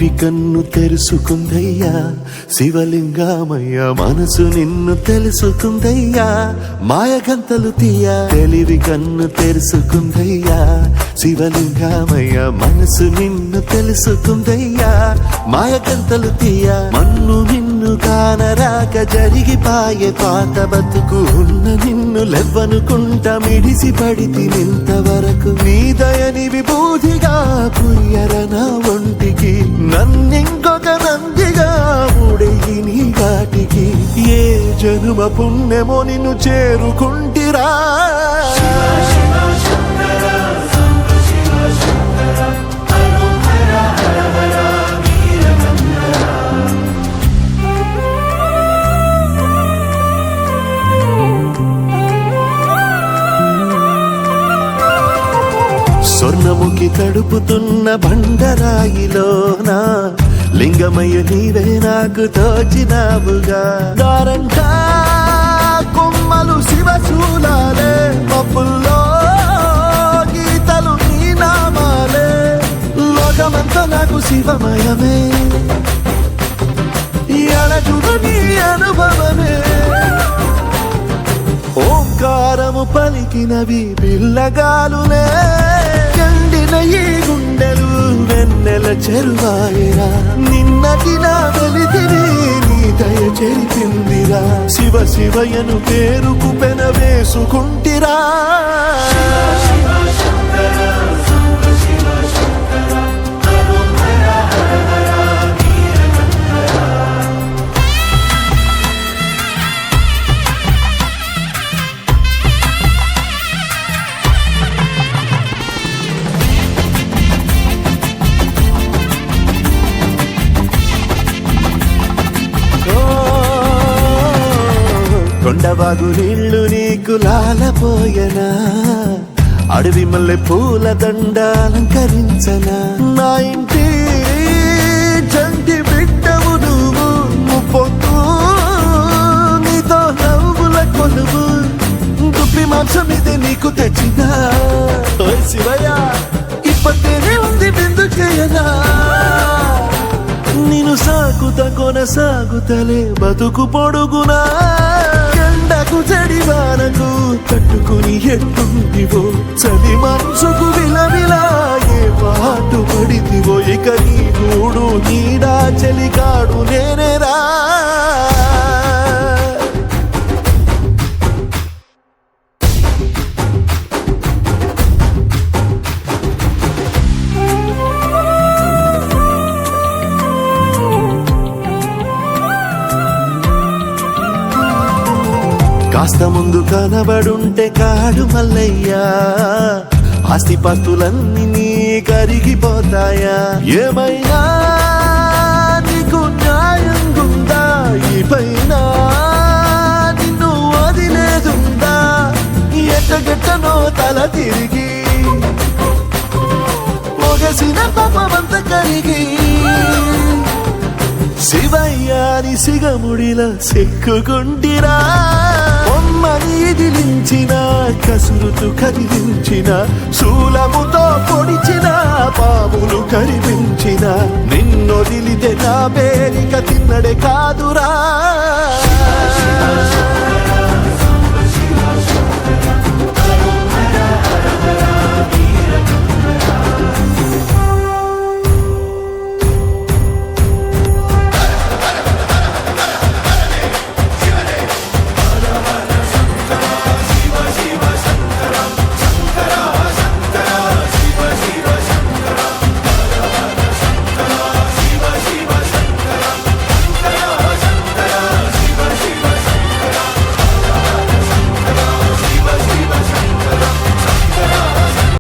తెలివి కన్ను తెరుసుకుందయ్యా శివలింగమయ్య మనసు నిన్ను తెలుసుకుందయ్యా మాయగంతలు తీయ తెలివి కన్ను తెరుసుకుందయ్యా శివలింగమయ్య మనసు నిన్ను తెలుసుకుందయ్యా మాయగంతలు తీయ మన్ను నిన్ను కానరాక జరిగిపాయే పాత బతుకు ఉన్న నిన్ను లెవ్వనుకుంట మిడిసి పడితి నింతవరకు నీ దయని విభూతిగా పుయ్యర నా ఒంటికి నన్నింకొక నందిగా ముడెయ్యి నీ వాటికి ఏ జనుమ పుణ్యమో నిన్ను చేరుకుంటిరా స్వర్ణముఖి తడుపుతున్న బండరాయిలోన లింగమయ్య నీవే నాకు తోచినావుగా దారంట కొమ్మలు శివశూలాలే మబ్బుల్లో గీతలు నీ నామాలే లోకమంతా నాకు శివమయమే అడగుడు నీ అనుభవమే ఓంకారము పలికినవి పిల్లగాలులే కండిన ఈ గుండెలు వెన్నెల చెరువాయిరా నిన్నటి నా వెలితిని నీ దయ చెరిపిందిరా శివ శివయను పేరుకు పెన వేసుకుంటిరా కొండవాగు నీళ్లు నీకు లాలపోయనా అడవి మల్లె పూల దండ అలంకరించనా నా ఇంటి చంటి బిడ్డవు నువ్వు పొద్దు నీతో నవ్వుల కొలువు దుప్పి మాంసం ఇది నీకు తెచ్చినా శివయ్య ఇప్పటినే ఉంది బిందు చేయనా నిన్ను సాగుత కొనసాగుతలే బతుకు పొడుగునా ఎండకు చెడివానకు తట్టుకుని ఎట్టుంటివో చలి మనసుకు విలవిలా ఏ పాటు పడితివో ఇక నీ గూడు నీడా చెలికాడు నేనేరా కాస్త ముందు కనబడుంటే కాడు మల్లయ్యా ఆస్తిపాస్తులన్నీ నీ కరిగిపోతాయా ఏమైనా నీకు న్యాయంగుందా ఈ పైన నిన్ను వదిలేదుందా ఎట్టగెట్టనో తల తిరిగి పొగసిన పాపమంత కరిగి శివయ్యాని సిగముడిలా సిక్కుకుంటిరా బొమ్మని ఇదిలించిన కసురుతూ కదిలించిన శూలముతో పొడిచిన పాములు కరిపించిన నిన్నొదిలితే నా పేరిక తిన్నడే కాదురా